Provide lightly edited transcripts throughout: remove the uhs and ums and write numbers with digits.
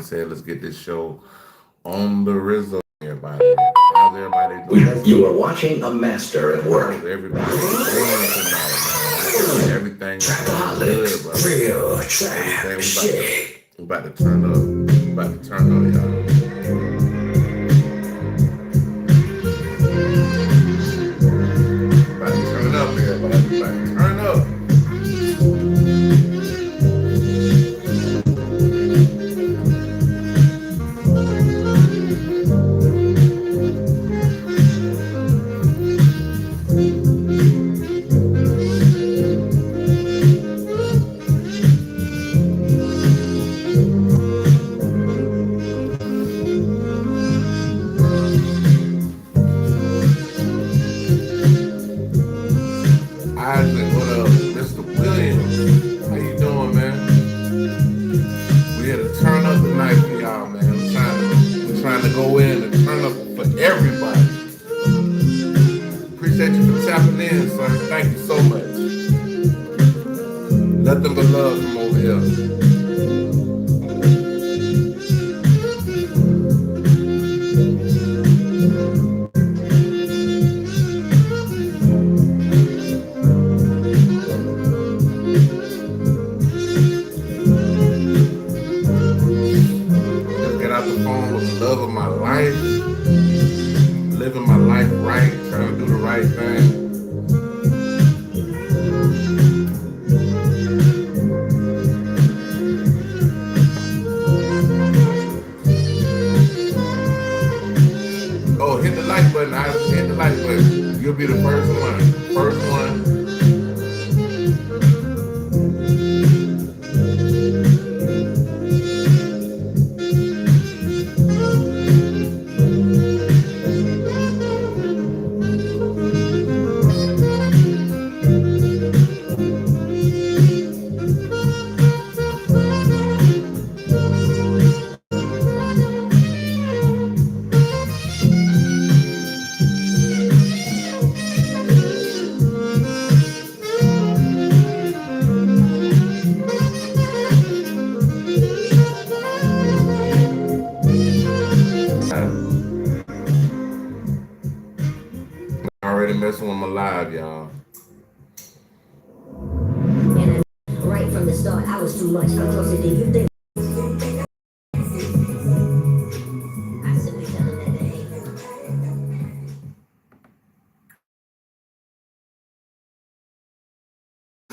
said, let's get this show on the Rizzo. Everybody, how's everybody doing? You are watching a master at work. How's everybody doing tonight, man? Everything is going good, bro. Real trap Everything shit. we about to turn up. We about to turn up, y'all. About to turn up, everybody. We about to turn up. Isaac, what up? Mr. Williams, how you doing, man? We had to turn up tonight for y'all, man. We're trying to go in and turn up for everybody. Appreciate you for tapping in, sir. Thank you so much. Nothing but love from over here. Just get out the phone with the love of my life, living my life right, trying to do the right thing. Oh, hit the like button. I hit the like button. You'll be the first one. First one. Already messing with my live, y'all. And right from the start, I was too much. I'm closer than you think. I simply tell them that they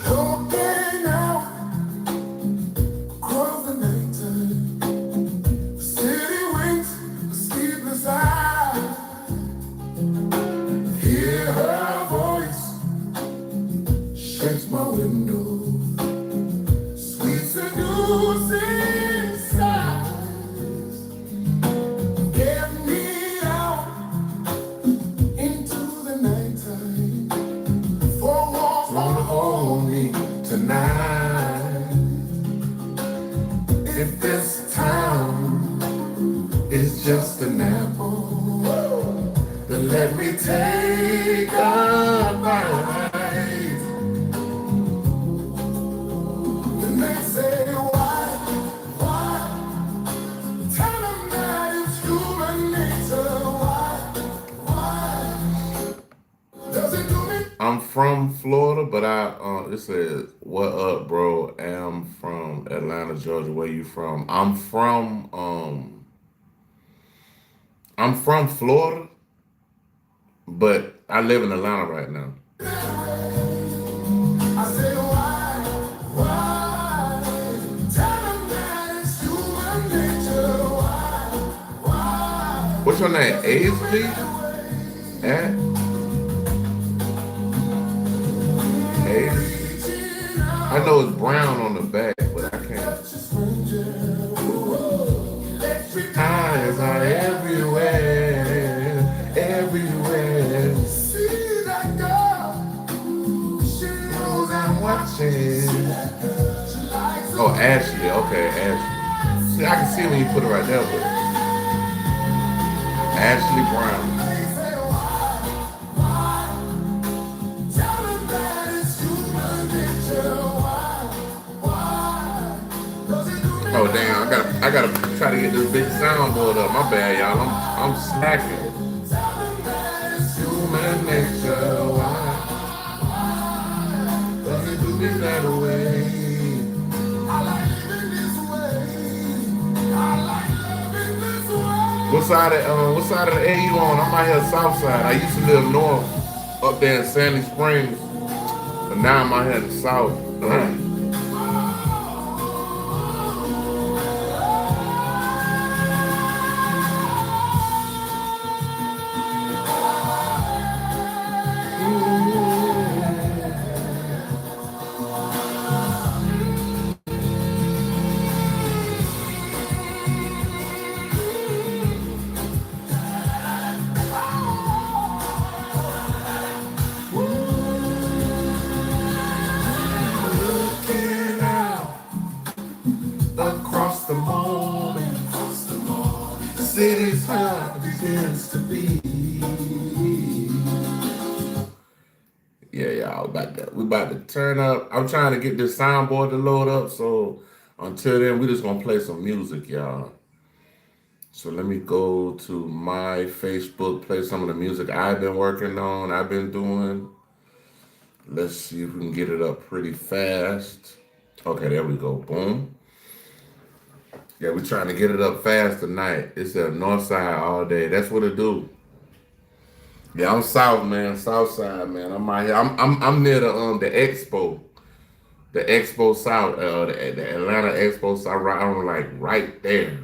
Open out across the nighttime. City winds, sleepless eyes. Hear her voice, shakes my window. Sweet seducing sighs. Get me out into the nighttime. Four walls won't hold me tonight. If this town is just an apple, then let me take a bite. Then they say, why? Tell them that it's human nature. Why? Does it do me? I'm from Florida, but it says, what up, bro? I'm from Atlanta, Georgia. Where you from? I'm from Florida, but I live in Atlanta right now. I say, why? Tell them that it's human nature. Why? What's your name? Aisley? Eh? Aisley? I know it's brown on the back, but I can't. Eyes are everywhere, everywhere. See that girl? She knows I'm I'm watching. She likes Oh, Ashley. Okay, Ashley. See, I can see when you put it right there, but Ashley Brown. Tell them that it's human nature. Why? Does it do me? Oh damn! I gotta Try to get this big soundboard up. My bad, y'all. I'm slacking. Human nature, why does it do me that way? What side of the A you on? I'm out here south side. I used to live north up there in Sandy Springs, but now I'm out here in the south. Looking out across the morning, the city's how it begins to be. Yeah, y'all, we about to turn up. I'm trying to get this soundboard to load up, so until then, we just gonna play some music, y'all. So let me go to my Facebook, play some of the music I've been working on, I've been doing. Let's see if we can get it up pretty fast. Okay, there we go. Boom. Yeah, we're trying to get it up fast tonight. It's the north side all day. That's what it do. Yeah, I'm south, man. South side, man. I'm out here. I'm near the expo. The Expo South, the Atlanta Expo South, right, I'm like right there.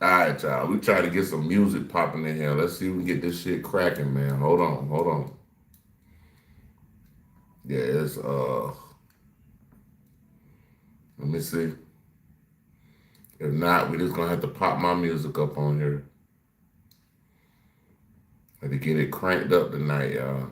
All right, y'all. We try to get some music popping in here. Let's see if we can get this shit cracking, man. Hold on. Yeah, it's let me see. If not, we just gonna have to pop my music up on here. Had to get it cranked up tonight, y'all.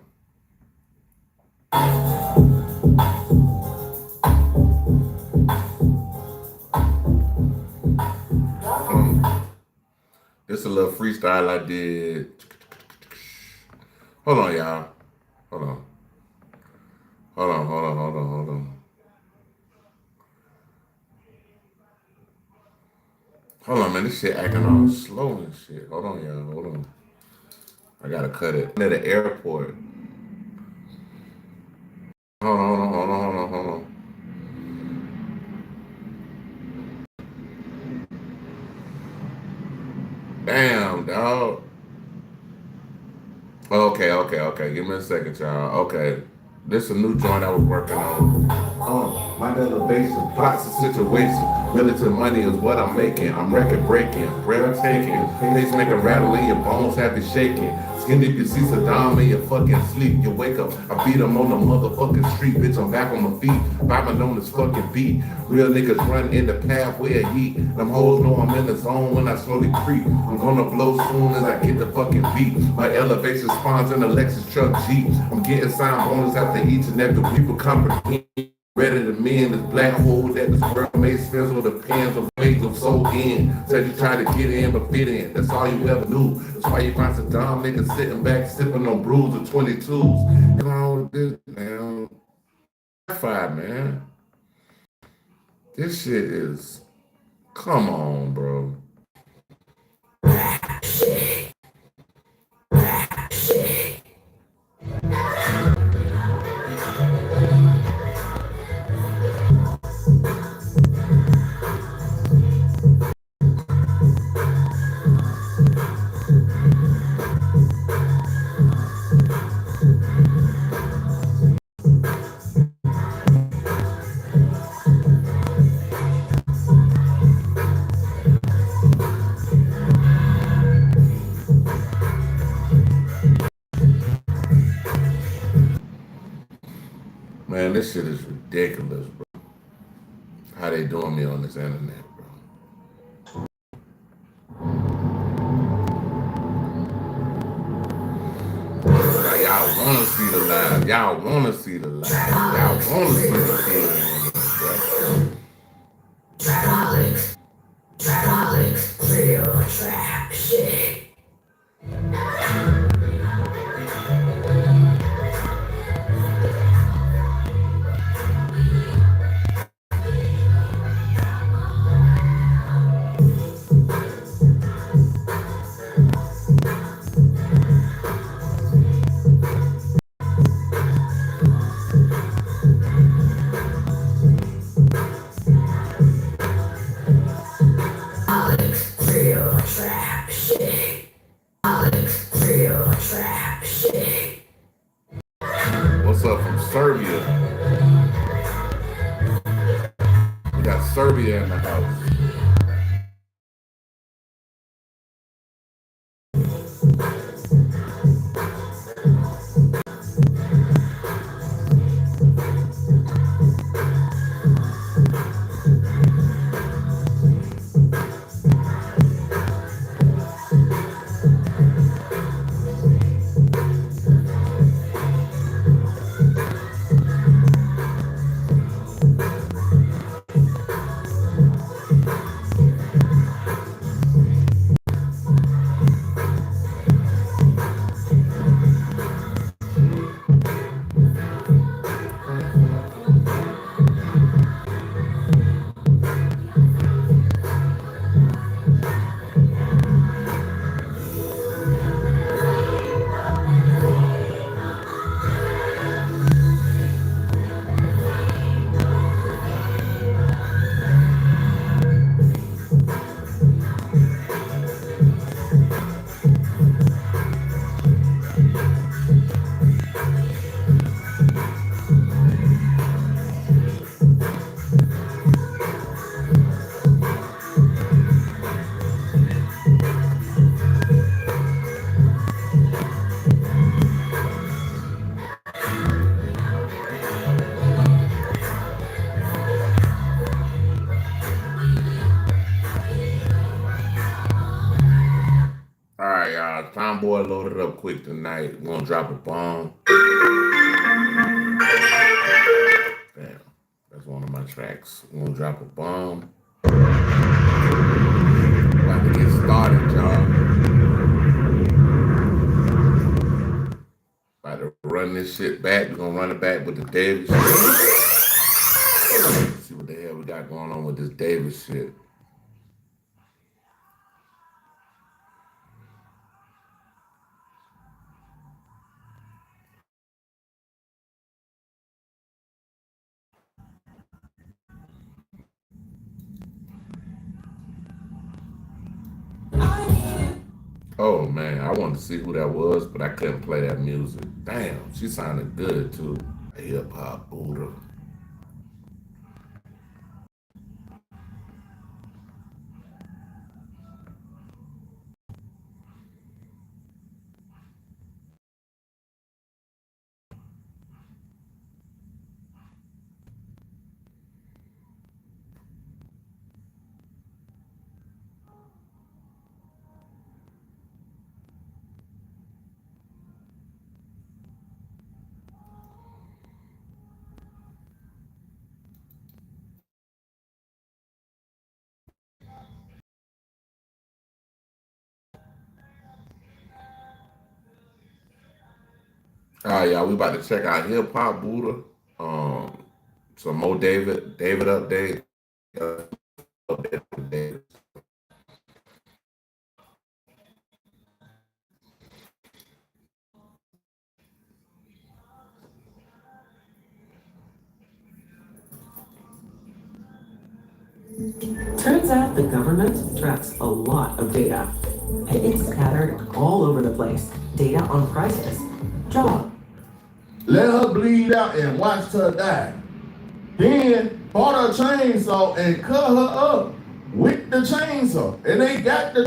This a little freestyle I did. Hold on, y'all. Hold on. Hold on. Hold on, man. This shit acting all slow and shit. Hold on, y'all. Hold on. I gotta cut it. At the airport. Hold on. Damn, dog. Okay. Give me a second, y'all. Okay. This is a new joint I was working on. My elevation, plots and situation. Relative money is what I'm making. I'm record breaking, breathtaking. Pacemaker rattling, your bones have you shaking. Skin deep, you see Saddam in your fucking sleep. You wake up, I beat him on the motherfucking street. Bitch, I'm back on my feet, vibing on this fucking beat. Real niggas run in the pathway of heat. Them hoes know I'm in the zone when I slowly creep. I'm gonna blow soon as I get the fucking beat. My elevation spawns in the Lexus truck Jeep. I'm getting sign bonus after each and every people comprehend. Ready to mend this black hole that this world may spend with the pens of ways of soul in. Said you tried to get in but fit in. That's all you ever knew. That's why you find some dumb niggas sitting back sipping on brews of 22s. Come on with this, man. Five, man. This shit is. Come on, bro. Man, this shit is ridiculous, bro. How they doing me on this internet, bro. Like, y'all wanna see the live. Y'all wanna see the live. Y'all wanna see the thing, bro. Fanaticz, real trap shit. what's up from Serbia? We got Serbia in the house. All right, y'all. Tom Boy loaded up quick tonight. We're gonna drop a bomb. Damn, that's one of my tracks. We're gonna drop a bomb. About to get started, y'all. About to run this shit back. We're gonna run it back with the Davis shit. Let's see what the hell we got going on with this Davis shit. Oh man, I wanted to see who that was, but I couldn't play that music. Damn, she sounded good too. Hip hop Buddha. All right, y'all, we about to check out Hip Hop Buddha. Some more David update. Update. Turns out the government tracks a lot of data. And it's scattered all over the place. Data on prices, job. Let her bleed out and watch her die. Then bought her a chainsaw and cut her up with the chainsaw. And they got the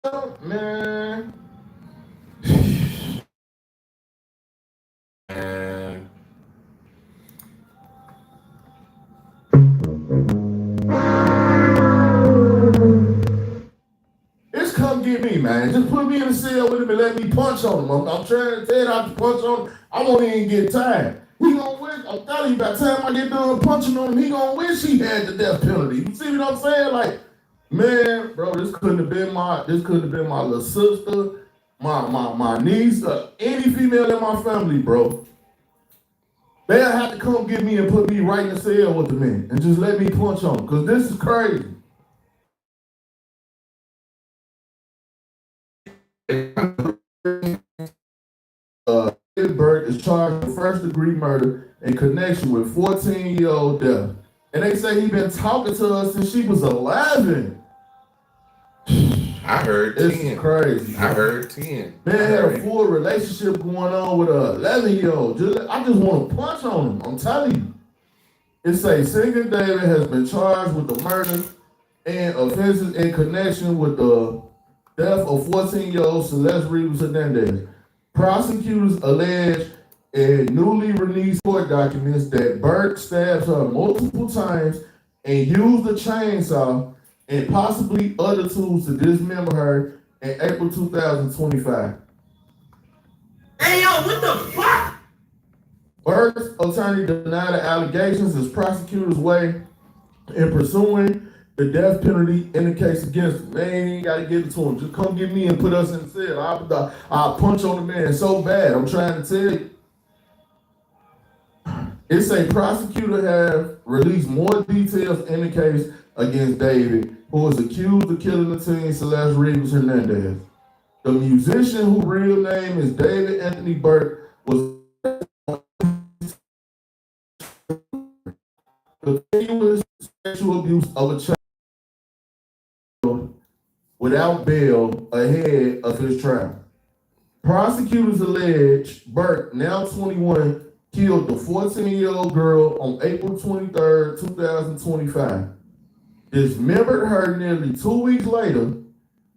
chainsaw, man. And Just come get me, man. Just put me in the cell with him and let me punch on him. I'm trying to tell you not to punch on him. I won't even get tired. He gonna wish, I'm telling you, by the time I get done punching on him, he gonna wish he had the death penalty. You see what I'm saying? Like, man, bro, this couldn't have been my little sister, my niece, or any female in my family, bro. They'll have to come get me and put me right in the cell with the man and just let me punch on him, because this is crazy. Bird is charged with first-degree murder in connection with 14-year-old death. And they say he been talking to her since she was 11. I heard This 10. is crazy. I heard 10. Man had a full relationship going on with a 11-year-old. I just want to punch on him. I'm telling you. It says Singer David has been charged with the murder and offenses in connection with the death of 14-year-old Celeste Rivas Hernandez. Prosecutors allege in newly released court documents that Burke stabbed her multiple times and used a chainsaw and possibly other tools to dismember her in April 2025. Hey, yo, what the fuck? Burke's attorney denied the allegations as prosecutors weigh in pursuing the death penalty in the case against him. Man, you ain't got to give it to him. Just come get me and put us in the cell. I'll punch on the man so bad. I'm trying to tell you. It's a prosecutor have released more details in the case against David, who is accused of killing the teen Celeste Rivas Hernandez. The musician, whose real name is David Anthony Burke, was continuous sexual abuse of a child without bail ahead of his trial. Prosecutors allege Burke, now 21, killed the 14-year-old girl on April 23rd, 2025, dismembered her nearly 2 weeks later,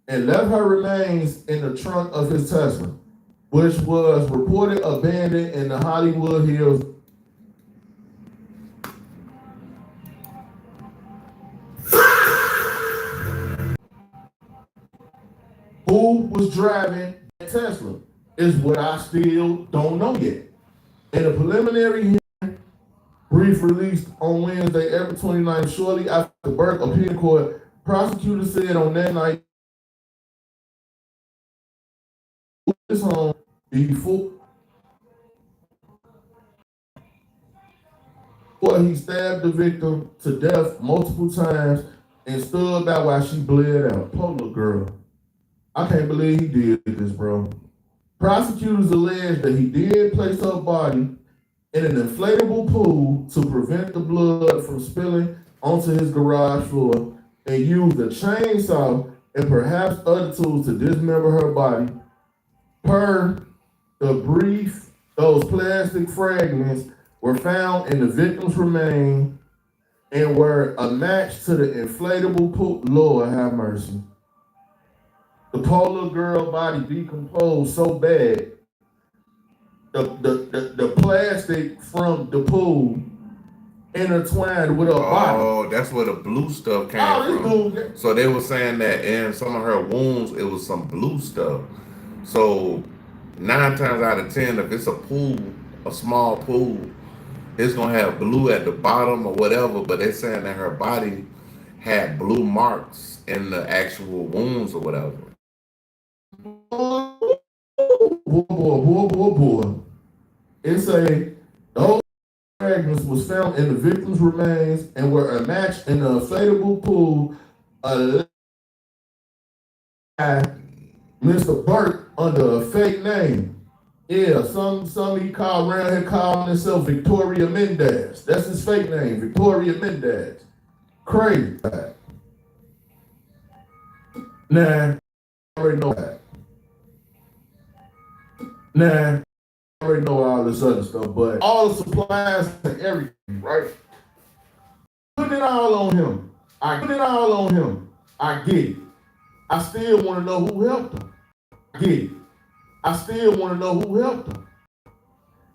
and left her remains in the trunk of his Tesla, which was reported abandoned in the Hollywood Hills. Who was driving that Tesla is what I still don't know yet. In a preliminary hearing, brief released on Wednesday, April 29th, shortly after Burke appeared in court, prosecutors said on that night his home before he stabbed the victim to death multiple times and stood by while she bled out. Poor little girl. I can't believe he did this, bro. Prosecutors allege that he did place her body in an inflatable pool to prevent the blood from spilling onto his garage floor and used a chainsaw and perhaps other tools to dismember her body. Per the brief, those plastic fragments were found in the victim's remains and were a match to the inflatable pool. Lord have mercy. The poor little girl body decomposed so bad, the plastic from the pool intertwined with her body. Oh, that's where the blue stuff came from. So they were saying that in some of her wounds, it was some blue stuff. So 9 times out of 10, if it's a pool, a small pool, it's gonna have blue at the bottom or whatever. But they're saying that her body had blue marks in the actual wounds or whatever. Boy. It's those fragments was found in the victim's remains and were a match in the inflatable pool. Mr. Burke under a fake name. Yeah, some he called around here calling himself Victoria Mendez. That's his fake name, Victoria Mendez. Crazy. Nah, I already know that. Nah, I already know all this other stuff, but all the supplies and everything, right? Putting it all on him. I get it. I still want to know who helped him. I get it. I still want to know who helped him.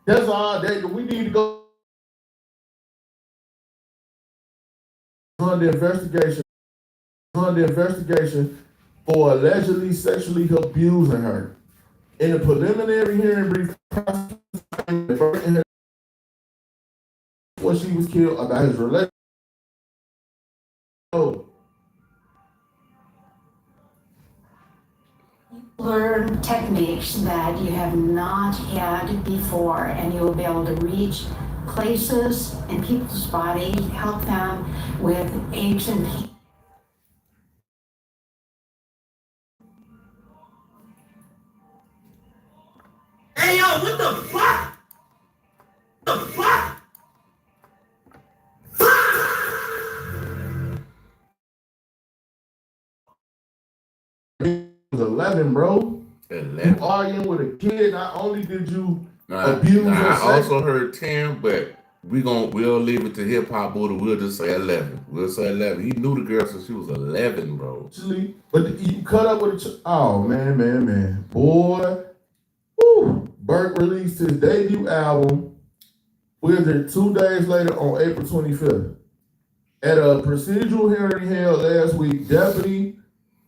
That's all that we need to go on the investigation for allegedly sexually abusing her. In a preliminary hearing brief, when she was killed about his relationship. Learn techniques that you have not had before, and you will be able to reach places in people's bodies, help them with aches and pains. Hey, yo, what the fuck? The fuck? was 11, bro. 11. You arguing with a kid. Not only did you Now, abuse I her also heard 10, but we'll leave it to hip hop Buddha. We'll just say 11. We'll say 11. He knew the girl since she was 11, bro. sexually, but you cut up with a oh man. Boy. Woo. Burke released his debut album with it 2 days later on April 25th. At a procedural hearing held last week, Deputy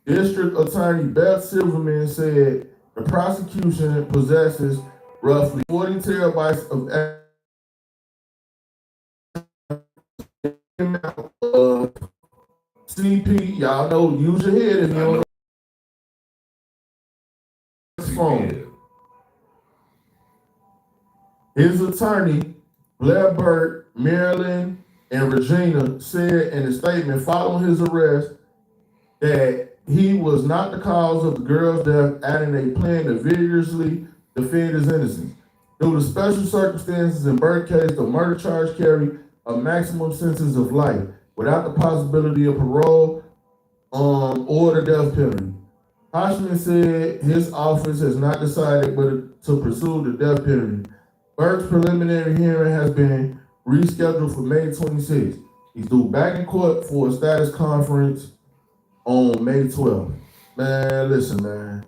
District Attorney Beth Silverman said the prosecution possesses roughly 40 terabytes of CP. Y'all know, use your head if you don't know his phone. His attorney, Blair Burke, Marilyn, and Regina said in a statement following his arrest that he was not the cause of the girl's death, adding they plan to vigorously defend his innocence. Due to special circumstances in Burke's case, the murder charge carried a maximum sentence of life without the possibility of parole or the death penalty. Hoshman said his office has not decided whether to pursue the death penalty. Burke's preliminary hearing has been rescheduled for May 26th. He's due back in court for a status conference on May 12th. Man, listen, man.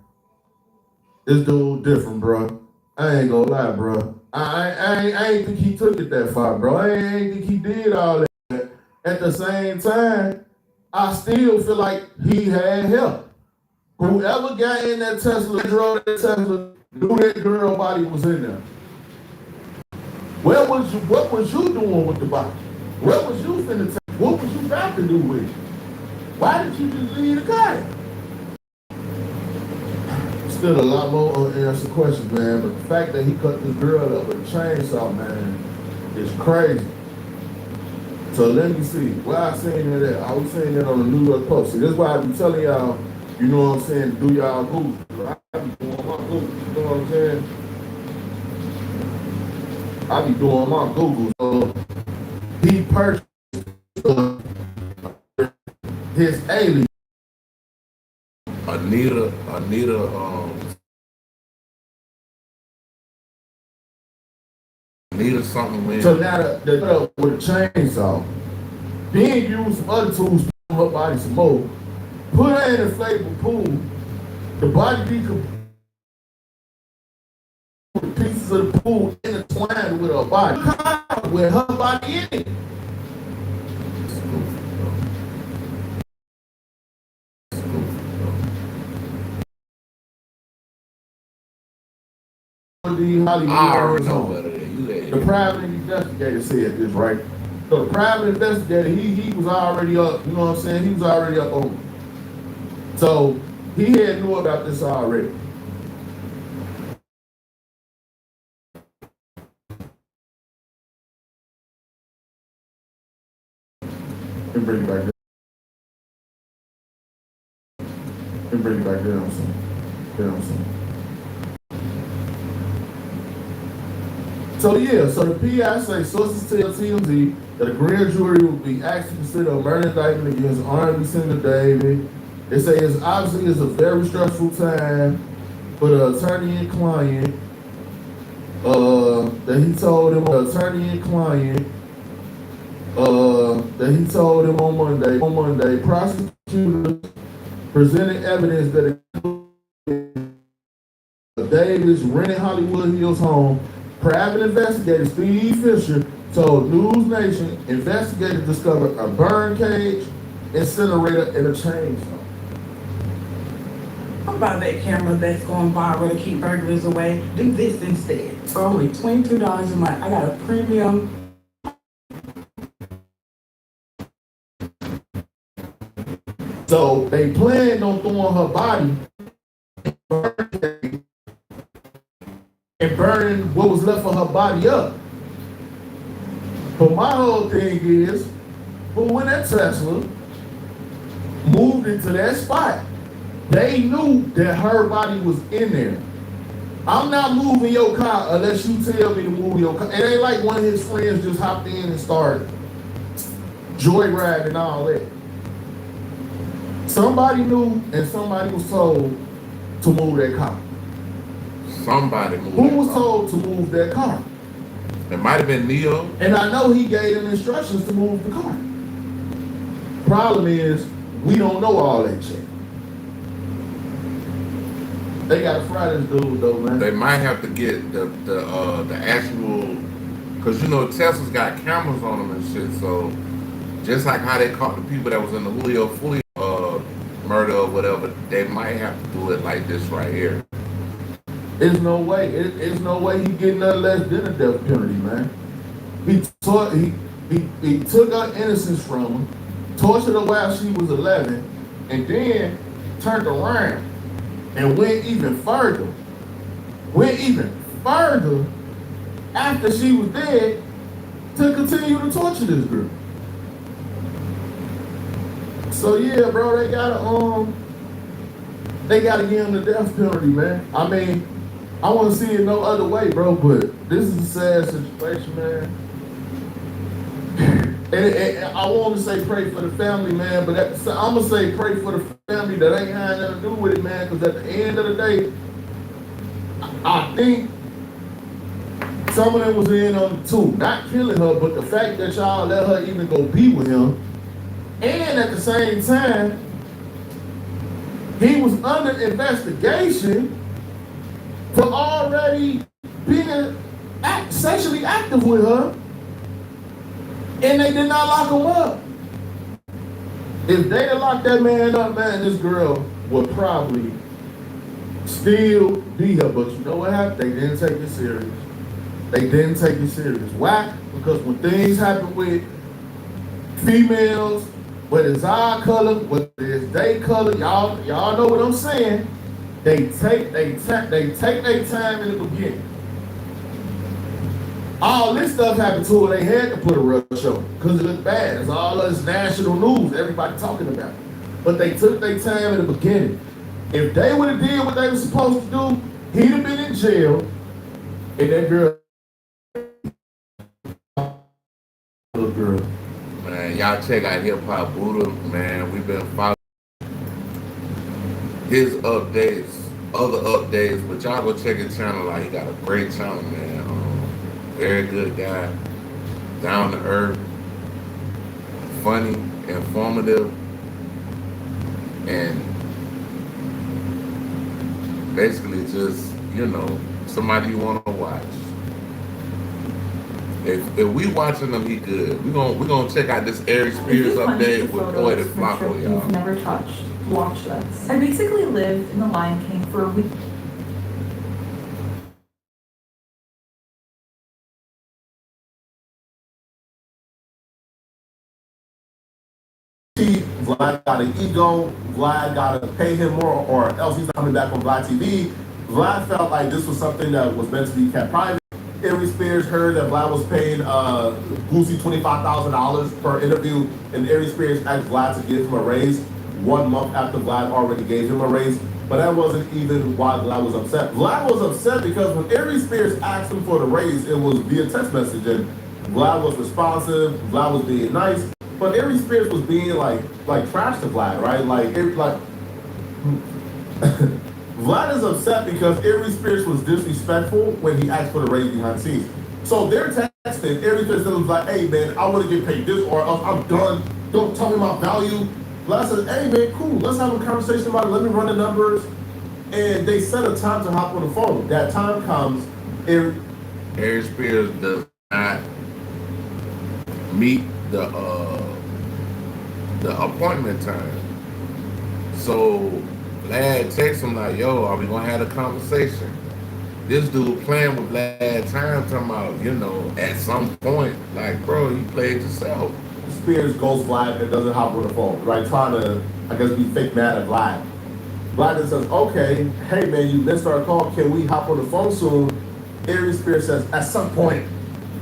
This dude different, bro. I ain't gonna lie, bro. I ain't think he took it that far, bro. I ain't think he did all that. At the same time, I still feel like he had help. Whoever got in that Tesla, drove that Tesla, knew that girl body was in there. What was you doing with the body? What was you finna take? What was you about to do with it? Why did you just leave the car? Still a lot more unanswered questions, man. But the fact that he cut this girl up with a chainsaw, man, is crazy. So let me see. Where I seen it at? I was seeing it on the New York Post. See, this is why I be telling y'all, you know what I'm saying, do y'all Google. I be doing my Google, you know what I'm saying? I be doing my Google. So he purchased his alien. Anita, Anita something, man. So now the with a chainsaw, then use some other tools to put her body some more. Put her in an inflatable pool. The body decomposed. Pieces of the pool intertwined with her body. With her body in it. I already know better than you. The private investigator said this, right? So the private investigator, he was already up, you know what I'm saying? He was already up on it. So he had knew about this already. And bring it back down. And bring it back down some. So so the PI say sources tell TMZ that a grand jury will be asked to consider a murder indictment against R&B singer David. They say it's obviously a very stressful time for the attorney and client. That he told him on Monday, prosecutors presented evidence that Davis rented Hollywood Hills home. Private investigator Steve Fisher told News Nation investigators discovered a burn cage, incinerator, and a chainsaw. How about that camera that's going viral to keep burglars away? Do this instead. For only $22 a month, I got a premium. So they planned on throwing her body in burn cage and burning what was left of her body up. But my whole thing is, but when that Tesla moved into that spot, they knew that her body was in there. I'm not moving your car unless you tell me to move your car. It ain't like one of his friends just hopped in and started joyriding and all that. Somebody knew and somebody was told to move that car? Somebody moved Who that was car. told to move that car? It might have been Neo. And I know he gave them instructions to move the car. Problem is, we don't know all that shit. They gotta fry this dude though, man. They might have to get the actual, cause you know Tesla's got cameras on them and shit. So just like how they caught the people that was in the Julio murder or whatever, they might have to do it like this right here. There's no way. It's no way he getting nothing less than a death penalty, man. He took her innocence from her, tortured her while she was 11, and then turned around and went even further. After she was dead to continue to torture this girl. So yeah, bro, they gotta give him the death penalty, man. I mean, I want to see it no other way, bro, but this is a sad situation, man. And I want to say pray for the family, man, but I'm going to say pray for the family that ain't had nothing to do with it, man, because at the end of the day, I think some of them was in on it too. Not killing her, but the fact that y'all let her even go be with him. And at the same time, he was under investigation for already being sexually active with her, and they did not lock him up. If they had locked that man up, man, this girl would probably still be here. But you know what happened? They didn't take it serious. Why? Because when things happen with females, whether it's eye color, whether it's day color, y'all know what I'm saying. They take their time in the beginning. All this stuff happened to her. They had to put a rush on because it looked bad. It's all this national news, everybody talking about it. But they took their time in the beginning. If they would have did what they were supposed to do, he'd have been in jail. And that little girl. Man, y'all check out Hip Hop Buddha, man. We've been following his updates, other updates, but y'all go check his channel out. He got a great channel, man. Very good guy, down to earth, funny, informative, and basically just, you know, somebody you want to watch. If we watching him, he good. We gonna check out this Aries Spears update with Poetic Flacco, y'all. You've never touched. Watch this. I basically lived in the Lion King for a week. Vlad got an ego, Vlad got to pay him more, or else he's not coming back on Vlad TV. Vlad felt like this was something that was meant to be kept private. Aries Spears heard that Vlad was paying Boosie $25,000 per interview, and Aries Spears asked Vlad to give him a raise 1 month after Vlad already gave him a raise. But that wasn't even why Vlad was upset. Vlad was upset because when Aries Spears asked him for the raise, it was via text message, and Vlad was responsive, Vlad was being nice. But Aries Spears was being like trash to Vlad, right? Vlad is upset because Aries Spears was disrespectful when he asked for the raise behind the scenes. So they're texting. Aries Spears was like, "Hey man, I want to get paid this, or else I'm done. Don't tell me my value." Vlad said, "Hey man, cool. Let's have a conversation about it. Let me run the numbers." And they set a time to hop on the phone. That time comes. Aries Spears does not meet the appointment time. So Vlad texts him like, "Yo, are we gonna have a conversation?" This dude playing with Vlad time, talking about, you know, at some point, like, bro, you played yourself. Spears goes Vlad and doesn't hop on the phone, right? Trying to, I guess, be fake mad at Vlad. Vlad then says, "Okay, hey man, you missed our call. Can we hop on the phone soon?" Aries Spears says, "At some point."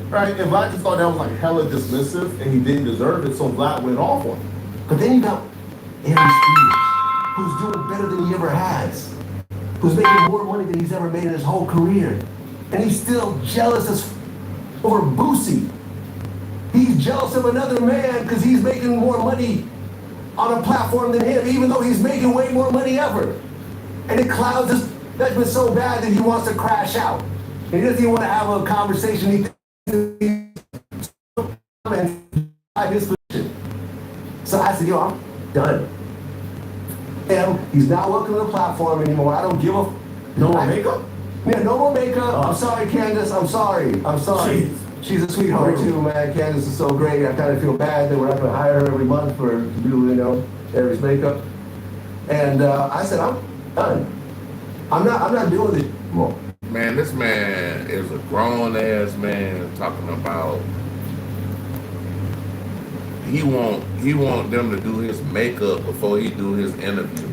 Right? And Vlad just thought that was like hella dismissive and he didn't deserve it, so Vlad went off on him. But then you got Aries Spears, who's doing better than he ever has, who's making more money than he's ever made in his whole career. And he's still jealous over Boosie. He's jealous of another man because he's making more money on a platform than him, even though he's making way more money ever. And it clouds his judgment so bad that he wants to crash out. He doesn't even want to have a conversation. He his position. So I said, yo, I'm done. And he's not welcome to the platform anymore. I don't give a... No more makeup? Yeah, no more makeup. I'm sorry, Candace. I'm sorry. Jeez. She's a sweetheart too, man. Candace is so great. I kind of feel bad that we're not going to hire her every month to do, Aries makeup. And I said, I'm done. I'm not doing this anymore. Man, this man is a grown ass man talking about he want them to do his makeup before he do his interview.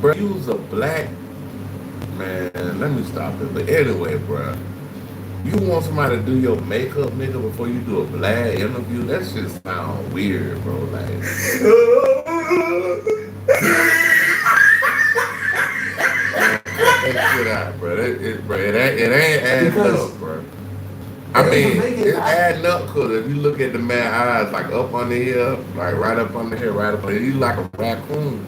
Bro, you was a black man. Let me stop it. But anyway, bro, you want somebody to do your makeup, nigga, before you do a black interview? That shit sound weird, bro. Like. That shit out, bro. It ain't adding up, bro. I mean, it's adding up because if you look at the man's eyes, like up under here, like right up under here, right up under here, he's like a raccoon.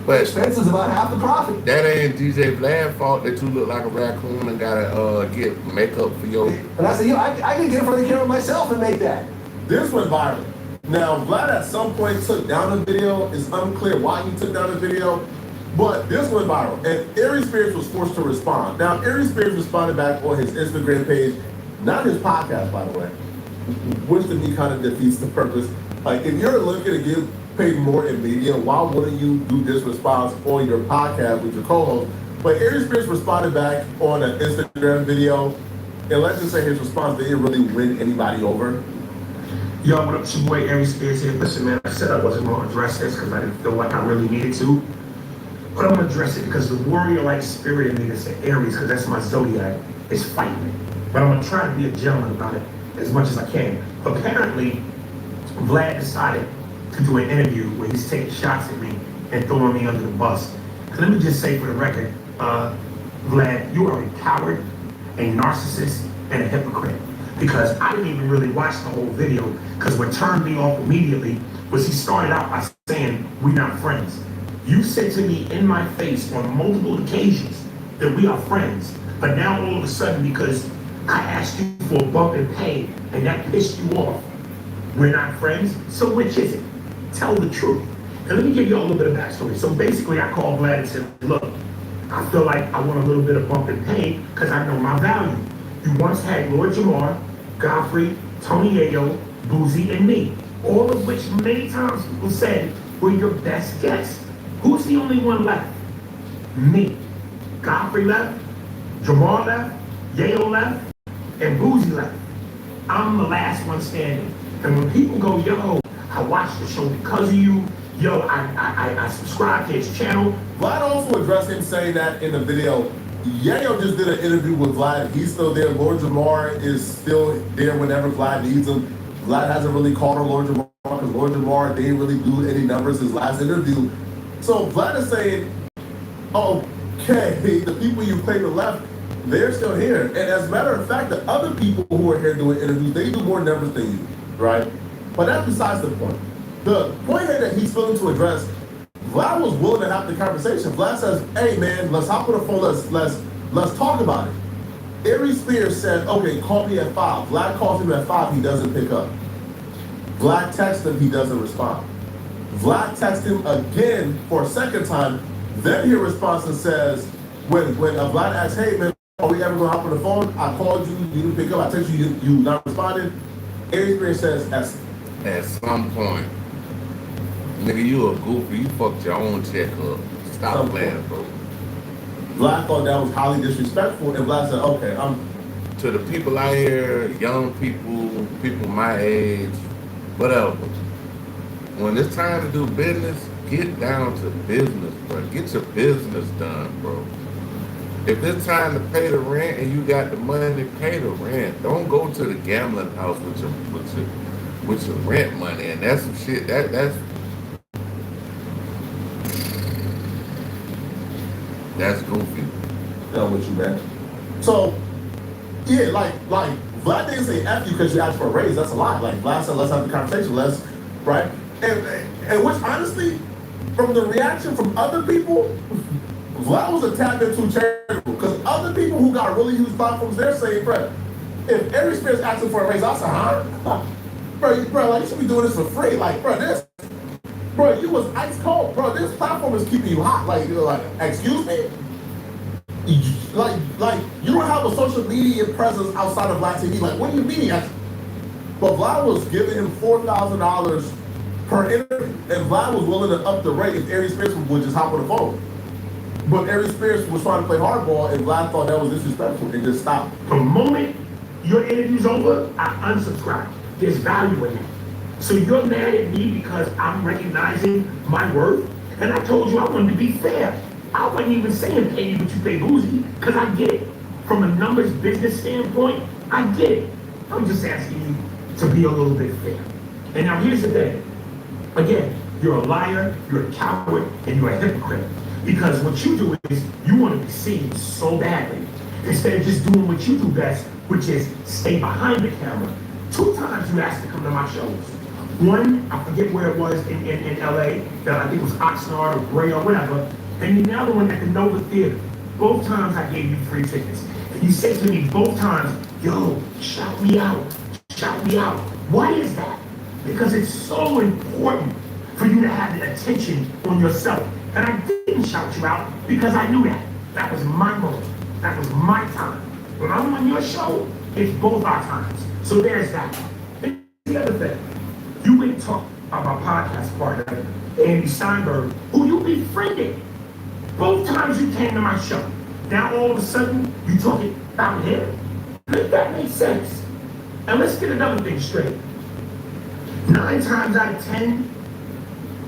But expense is about half the profit. That ain't DJ Vlad's fault that you look like a raccoon and gotta get makeup for your. And I said, I can get in front of the camera myself and make that. This went viral. Now, Vlad at some point took down the video. It's unclear why he took down the video. But this went viral, and Aries Spears was forced to respond. Now, Aries Spears responded back on his Instagram page, not his podcast, by the way, which to me kind of defeats the purpose. Like, if you're looking to get paid more in media, why wouldn't you do this response on your podcast with your co-host? But Aries Spears responded back on an Instagram video, and let's just say his response didn't really win anybody over. Yo, what up, it's your boy Aries Spears here. Listen, man, I said I wasn't going to address this because I didn't feel like I really needed to. But I'm going to address it because the warrior-like spirit in me that's the Aries, because that's my zodiac, is fighting it. But I'm going to try to be a gentleman about it as much as I can. Apparently, Vlad decided to do an interview where he's taking shots at me and throwing me under the bus. Let me just say for the record, Vlad, you are a coward, a narcissist, and a hypocrite. Because I didn't even really watch the whole video, because what turned me off immediately was he started out by saying, we're not friends. You said to me in my face on multiple occasions that we are friends, but now all of a sudden, because I asked you for a bump in pay and that pissed you off, we're not friends? So which is it? Tell the truth. And let me give you a little bit of backstory. So basically, I called Vlad and said, look, I feel like I want a little bit of bump in pay because I know my value. You once had Lord Jamar, Godfrey, Tony Yayo, Boozy, and me, all of which many times people said were your best guests. Who's the only one left? Me. Godfrey left, Jamar left, Yayo left, and Boozy left. I'm the last one standing. And when people go, yo, I watched the show because of you, yo, I subscribe to his channel. Vlad also addressed him saying that in the video. Yayo just did an interview with Vlad. He's still there. Lord Jamar is still there whenever Vlad needs him. Vlad hasn't really called on Lord Jamar because Lord Jamar didn't really do any numbers his last interview. So Vlad is saying, okay, the people you claim to left, they're still here. And as a matter of fact, the other people who are here doing interviews, they do more numbers than you, right? But that's besides the point. The point here that he's willing to address, Vlad was willing to have the conversation. Vlad says, hey man, let's hop on the phone, let's talk about it. Aries Spears said, okay, call me at 5. Vlad calls him at 5, he doesn't pick up. Vlad texts him, he doesn't respond. Vlad texts him again for a second time, then he responds and says, when Vlad asks, hey man, are we ever gonna hop on the phone? I called you, you didn't pick up, I texted you, you not responded. Aries Spears says, at some point, nigga, you a goofy. You fucked your own check up. Stop playing, bro. Vlad thought that was highly disrespectful, and Vlad said, okay, to the people out here, young people, people my age, whatever. When it's time to do business, get down to business, bro. Get your business done, bro. If it's time to pay the rent and you got the money, pay the rent. Don't go to the gambling house with your rent money, and that's some shit. That's goofy. Done with you, man. So, yeah, like Vlad didn't say F you because you asked for a raise. That's a lot. Like Vlad said, let's have the conversation. Right? And which honestly, from the reaction from other people, Vlad was a tap into charitable because other people who got really huge platforms, they're saying, bro, if Aries Spears asking for a raise, I said, huh? Bro, like you should be doing this for free. Like, bro, you was ice cold, bro. This platform is keeping you hot. Like, excuse me. Like you don't have a social media presence outside of Vlad TV. Like, what do you mean? But Vlad was giving him $4,000 per interview, and Vlad was willing to up the rate if Aries Spears would just hop on the phone. But Aries Spears was trying to play hardball, and Vlad thought that was disrespectful and just stopped. The moment your interview's over, I unsubscribe. There's value in it. So you're mad at me because I'm recognizing my worth, and I told you I wanted to be fair. I wasn't even saying pay you what you pay Boozy, because I get it. From a numbers business standpoint, I get it. I'm just asking you to be a little bit fair. And now here's the thing. Again, you're a liar, you're a coward, and you're a hypocrite. Because what you do is you want to be seen so badly. Instead of just doing what you do best, which is stay behind the camera. 2 times you asked to come to my shows. One, I forget where it was in LA, that I think was Oxnard or Bray or whatever. And the other one at the Nova Theater. Both times I gave you free tickets. And you said to me both times, yo, shout me out. Shout me out. Why is that? Because it's so important for you to have the attention on yourself. And I didn't shout you out because I knew that. That was my moment. That was my time. When I'm on your show, it's both our times. So there's that. And the other thing, you been talking about my podcast partner, Andy Steinberg, who you befriended. Both times you came to my show. Now all of a sudden, you talking about him? Make that make sense. And let's get another thing straight. 9 times out of 10,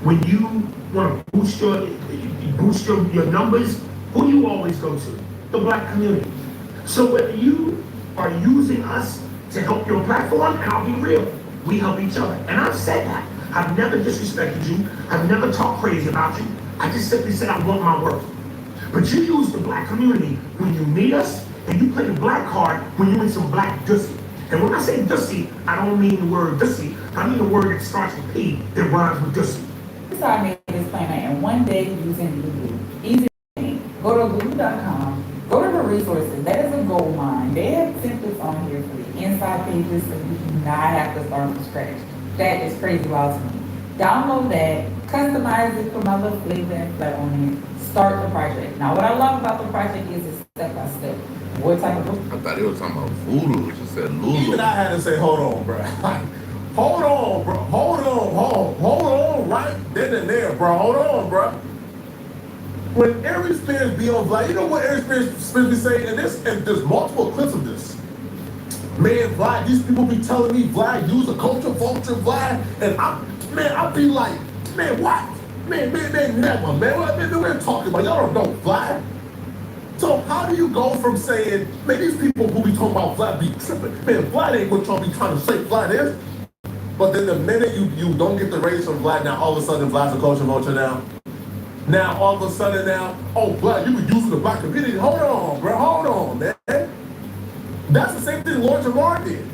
when you want to boost your numbers, who do you always go to? The Black community. So whether you are using us to help your platform, and I'll be real, we help each other. And I've said that. I've never disrespected you. I've never talked crazy about you. I just simply said I want my work. But you use the Black community when you meet us, and you play the Black card when you in some Black dussy. And when I say dussy, I don't mean the word dussy. I mean the word that starts with P that rhymes with dussy. So I made this plan in one day using Lulu. Easy thing. Go to Lulu.com. Go to the resources. That is a gold mine. They have templates on here for the inside pages, so you do not have to start from scratch. That is crazy wild to me. Download that, customize it, put my little flavor and flat on it, start the project. Now what I love about the project is it's step by step. What type of book? I thought they were talking about voodoo. She said Lulu. Even I had to say, hold on, bro. Hold on, bro. Hold on, right then and there, bro. Hold on, bro. When Aries Spears be on Vlad, you know what Aries Spears be saying? And there's multiple clips of this. Man, Vlad, these people be telling me, Vlad, use a culture vulture, Vlad. And I be like, man, what? Man, never, man. We're talking about, y'all don't know Vlad. So how do you go from saying, man, these people who be talking about Vlad be tripping. Man, Vlad ain't what y'all be trying to say Vlad is. But then the minute you don't get the raise from Vlad, now all of a sudden Vlad's a culture vulture now. Now all of a sudden now, oh Vlad, you be using the Black community. Hold on, bro, hold on, man. That's the same thing Lord Jamar did.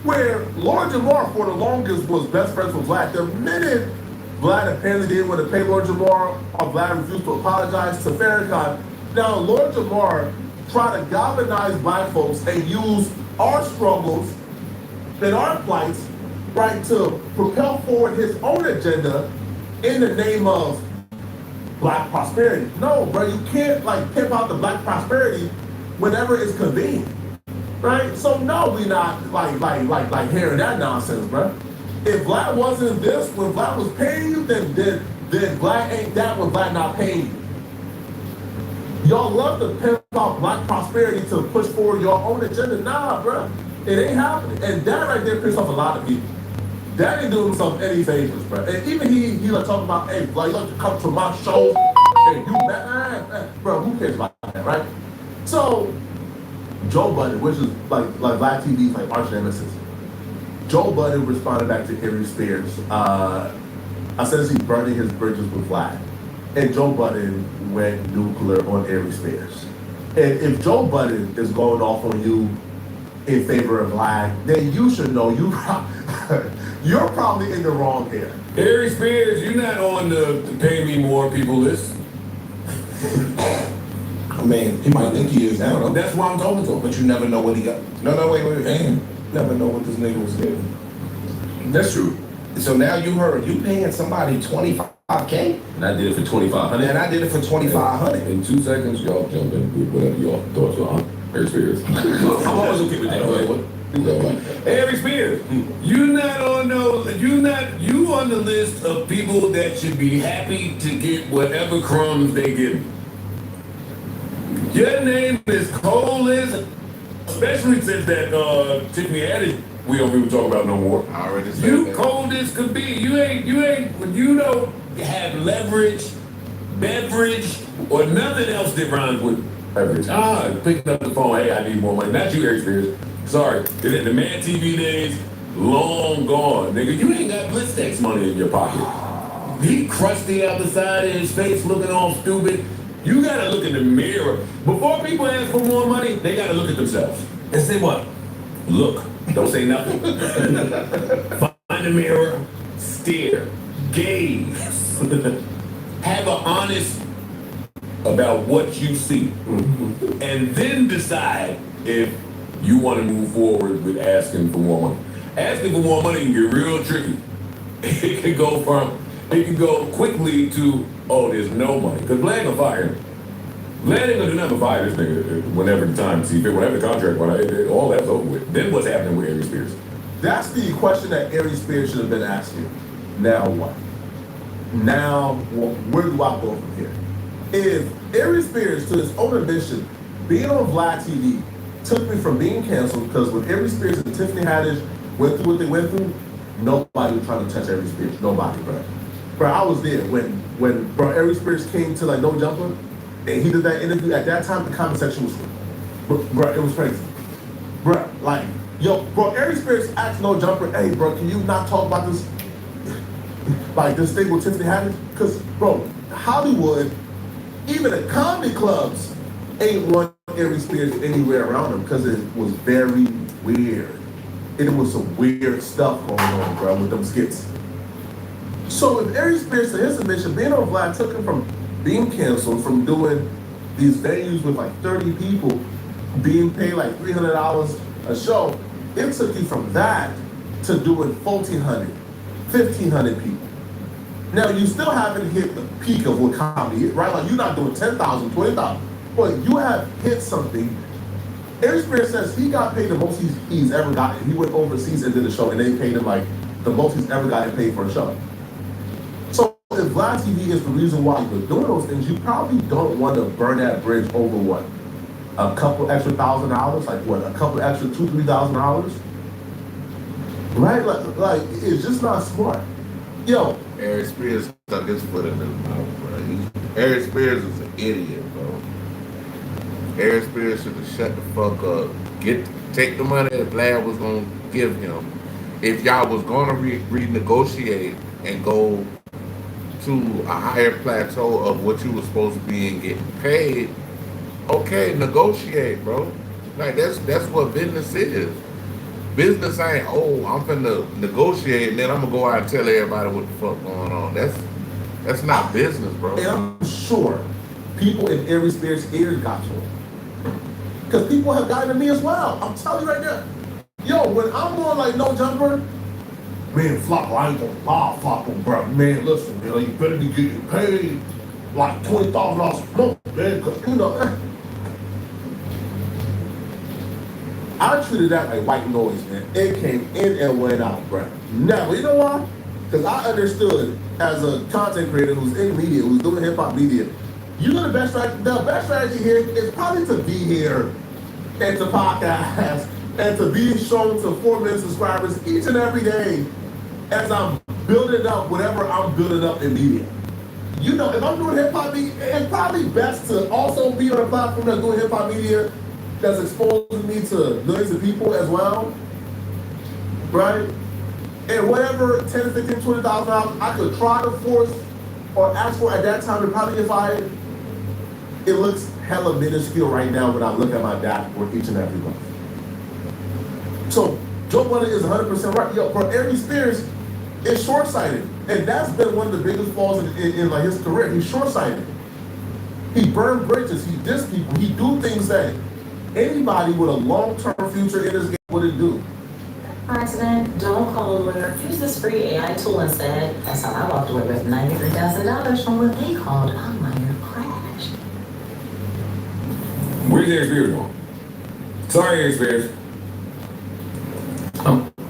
Where Lord Jamar for the longest was best friends with Vlad. The minute Vlad apparently didn't want to pay Lord Jamar, or Vlad refused to apologize to Farrakhan, now Lord Jamar tried to galvanize Black folks and use our struggles and our plights, right, to propel forward his own agenda in the name of Black prosperity. No, bro, you can't like pimp out the Black prosperity whenever it's convenient, right? So no, we not like hearing that nonsense, bro. If Vlad wasn't this when Vlad was paying you, then Vlad ain't that when Vlad not paying you. Y'all love to pimp out Black prosperity to push forward your own agenda. Nah, bro, it ain't happening. And that right there pisses off a lot of people. That ain't doing himself any favors, bro. And even he like talking about, hey, like, you like to come to my show, and you, bro, who cares about that, right? So, Joe Budden, which is like Black TV's like arch nemesis, Joe Budden responded back to Aries Spears. Essentially burning his bridges with Vlad. And Joe Budden went nuclear on Aries Spears. And if Joe Budden is going off on you in favor of Vlad, then you should know you're probably in the wrong here. Aries Spears, you're not on the pay me more people list. mean, he might think he is now, though. That's why I'm talking to him. But you never know what he got. No, wait. Man, Never know what this nigga was getting. that's true. So now you heard you paying somebody $25K, And I did it for 2,500. and I did it for $2,500. In 2 seconds, y'all jump in with whatever y'all thoughts are. Harry Spears. I'm always okay with that. Harry Spears, you on the list of people that should be happy to get whatever crumbs they give. Your name is cold as, especially since that Tiffany Haddish we don't even talk about no more. I already said You that. cold as could be. You don't have leverage, beverage, or nothing else that rhymes with beverage. Picking up the phone, hey, I need more money. Not you, Harry Spears. Sorry. The Mad TV days, long gone. Nigga, you ain't got Blistex money in your pocket. He crusty out the side of his face looking all stupid. You gotta look in the mirror. Before people ask for more money, they gotta look at themselves. And say what? Look. Don't say nothing. Find the mirror, stare, gaze. Have an honest about what you see. And then decide if you want to move forward with asking for more money. Asking for more money can get real tricky. It can go quickly to, oh, there's no money. Because Vlad gonna fire him. Vlad ain't gonna do nothing but fire this nigga whenever the time see fit, whenever the contract run out, all that's over with. Then what's happening with Harry Spears? That's the question that Harry Spears should have been asking. Now what? Now, where do I go from here? If Harry Spears, to his own admission, being on Vlad TV took me from being canceled, because when Harry Spears and Tiffany Haddish went through what they went through, nobody was trying to touch Harry Spears. Nobody, bro. Bro, I was there when Harry Spears came to like No Jumper, and he did that interview. At that time, the comment section was, bro, it was crazy. Bro, like, yo, bro, Harry Spears asked No Jumper, hey, bro, can you not talk about this, like this thing with Tiffany Haddish? Because, bro, Hollywood, even the comedy clubs, ain't want Harry Spears anywhere around him because it was very weird. It was some weird stuff going on, bro, with them skits. So if Harry Spears, to his admission, being on Vlad took him from being canceled, from doing these venues with like 30 people, being paid like $300 a show, it took you from that to doing 1,400, 1,500 people. Now, you still haven't hit the peak of what comedy is, right? Like, you're not doing 10,000, 20,000, but you have hit something. Harry Spears says he got paid the most he's ever gotten. He went overseas and did a show, and they paid him like the most he's ever gotten paid for a show. So if Vlad TV is the reason why you're doing those things, you probably don't want to burn that bridge over what? A couple extra $1,000? Like what? A couple extra $2,000, $3,000? Right? Like it's just not smart. Yo, Harry Spears stuck his foot in his mouth, bro. Harry Spears is an idiot, bro. Harry Spears should have shut the fuck up. Take the money that Vlad was gonna give him. If y'all was gonna renegotiate and go to a higher plateau of what you were supposed to be and getting paid, okay, negotiate, bro. Like that's what business is. Business ain't, oh, I'm finna negotiate and then I'm gonna go out and tell everybody what the fuck going on. That's not business, bro. And I'm sure people in Harry Spears' ears got to him. Because people have gotten to me as well. I'm telling you right now. Yo, when I'm on like No Jumper, man, Flopper, I ain't gonna lie, Flopper, bro. Man, listen, man, you better be getting paid like $20,000 a month, man, because, you know, I treated that like white noise, man. It came in and went out, bro. Now, you know why? Because I understood as a content creator who's in media, who's doing hip-hop media, you know the best strategy here is probably to be here and to podcast and to be shown to 4 million subscribers each and every day as I'm building up whatever I'm building up in media. You know, if I'm doing hip-hop media, it's probably best to also be on a platform that's doing hip-hop media that's exposing me to millions of people as well, right? And whatever $10, $15, $20,000 I could try to force or ask for at that time to probably get fired, it looks hella minuscule right now when I look at my dashboard each and every month. So Joe Budden is 100% right. Yo, for Harry Spears is short-sighted, and that's been one of the biggest flaws in like his career. He's short-sighted. He burned bridges. He dissed people. He do things that anybody with a long-term future in this game wouldn't do. Accident, don't call a lawyer. Use this free AI tool instead. That's how I walked away with $93,000 from what they called a minor crash. Where's Eric Spears going? Sorry, Eric Spears.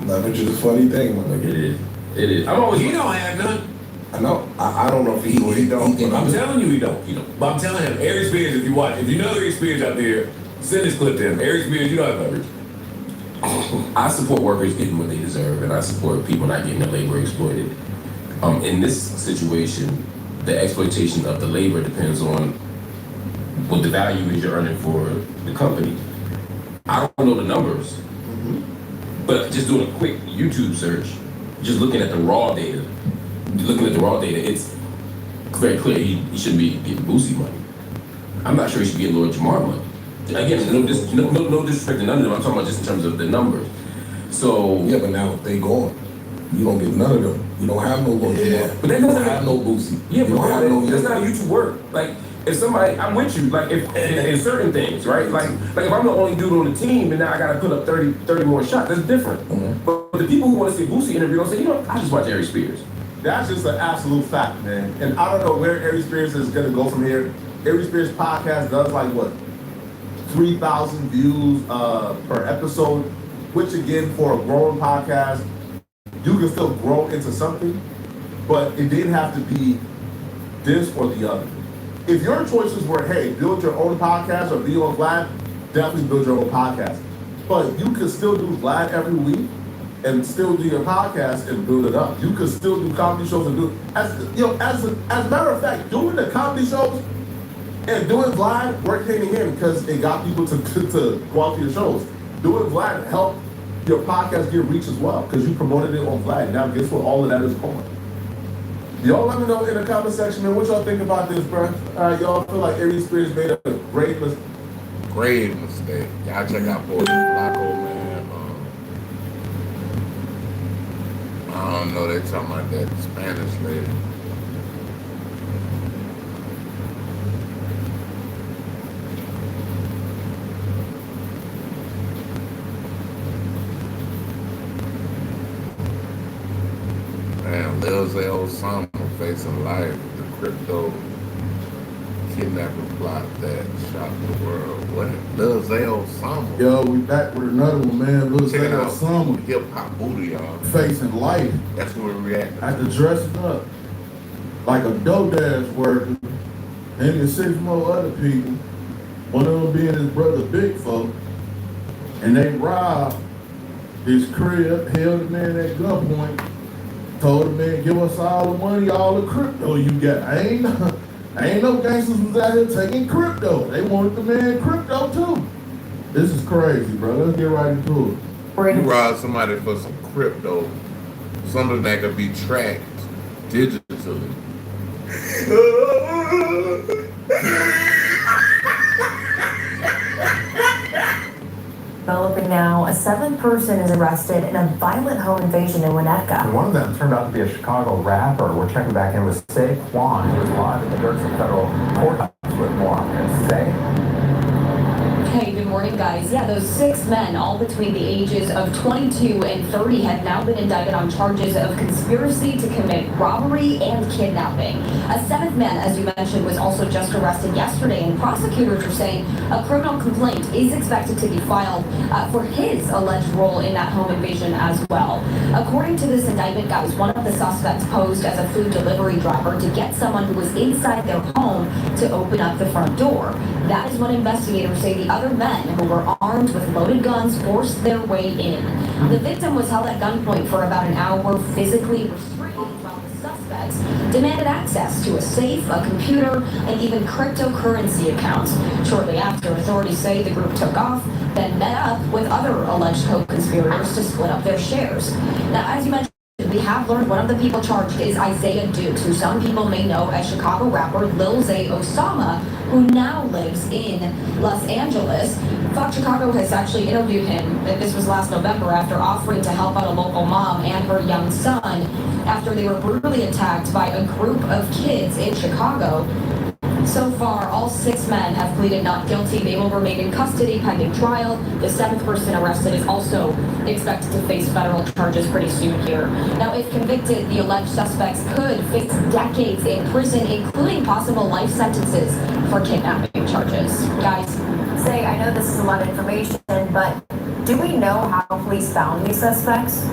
Nothing, just a funny thing, man. It is. It is. I'm always. He don't have none. I know. I don't know if he don't. I'm telling you, he don't. But I'm telling him, Eric Spears. If you watch, if you know Eric Spears out there, send this clip to him. Eric Spears, you don't have leverage. I support workers getting what they deserve, and I support people not getting their labor exploited. In this situation, the exploitation of the labor depends on what the value is you're earning for the company. I don't know the numbers, but just doing a quick YouTube search, just looking at the raw data, it's very clear he shouldn't be getting Boosie money. I'm not sure he should be getting Lord Jamar money. Again, no disrespect to none of them. I'm talking about just in terms of the numbers. So yeah, but now they gone. You don't get none of them. You don't have no Lord Jamar. But that doesn't have no Boosie. Yeah, you but don't have no. that's not how YouTube work. Like if somebody, I'm with you. Like if in certain things, right? Like if I'm the only dude on the team and now I got to put up 30 more shots, that's different. But the people who want to see Boosie interview don't say, I just watch Eric Spears. That's just an absolute fact, man. And I don't know where Eric Spears is gonna go from here. Eric Spears podcast does like what? 3,000 views per episode, which again, for a growing podcast, you can still grow into something, but it didn't have to be this or the other. If your choices were, hey, build your own podcast or be on Vlad, definitely build your own podcast. But you could still do Vlad every week and still do your podcast and build it up. You could still do comedy shows and do, as a matter of fact, doing the comedy shows and doing Vlad work hand in hand because it got people to go out to your shows. Doing Vlad helped your podcast get reach as well because you promoted it on Vlad. Now guess what? All of that is gone. Y'all let me know in the comment section, man, what y'all think about this, bro. Y'all feel like Eric Spears made a great mistake? Great mistake. Y'all check out Boy Flacco, man. I don't know, they talking about that Spanish lady. Man, Lil Zay Osama facing life with the crypto kidnapping plot that shocked the world. What? Lil Zay Osama. Yo, we back with another one, man. Lil Zay Osama. Hip hop booty, y'all. Facing life. That's where we react. After dressing up like a DoorDash worker, him and 6 more other people, one of them being his brother Bigfoot, and they robbed his crib, held the man at gunpoint, told the man, give us all the money, all the crypto you got. Ain't no gangsters was out here taking crypto. They wanted the man crypto too. This is crazy, bro. Let's get right into it. You rob somebody for some crypto, something that could be tracked digitally. Developing now, a 7th person is arrested in a violent home invasion in Winnetka. One of them turned out to be a Chicago rapper. We're checking back in with Saquon, who was live at the Dirksen Federal Courthouse with more on this. Say. Hey, good morning, guys. Yeah, those 6 men, all between the ages of 22 and 30, have now been indicted on charges of conspiracy to commit robbery and kidnapping. A 7th man, as you mentioned, was also just arrested yesterday, and prosecutors are saying a criminal complaint is expected to be filed for his alleged role in that home invasion as well. According to this indictment, guys, one of the suspects posed as a food delivery driver to get someone who was inside their home to open up the front door. That is what investigators say the other men, who were armed with loaded guns, forced their way in. The victim was held at gunpoint for about an hour, physically restrained, while the suspects demanded access to a safe, a computer, and even cryptocurrency accounts. Shortly after, authorities say the group took off, then met up with other alleged co-conspirators to split up their shares. Now, as you mentioned, we have learned one of the people charged is Isaiah Dukes, who some people may know as Chicago rapper Lil Zay Osama, who now lives in Los Angeles. Fox Chicago has actually interviewed him. This was last November after offering to help out a local mom and her young son after they were brutally attacked by a group of kids in Chicago. So far, all 6 men have pleaded not guilty. They will remain in custody pending trial. The 7th person arrested is also expected to face federal charges pretty soon here. Now, if convicted, the alleged suspects could face decades in prison, including possible life sentences for kidnapping charges. Guys, Say, I know this is a lot of information, but do we know how police found these suspects?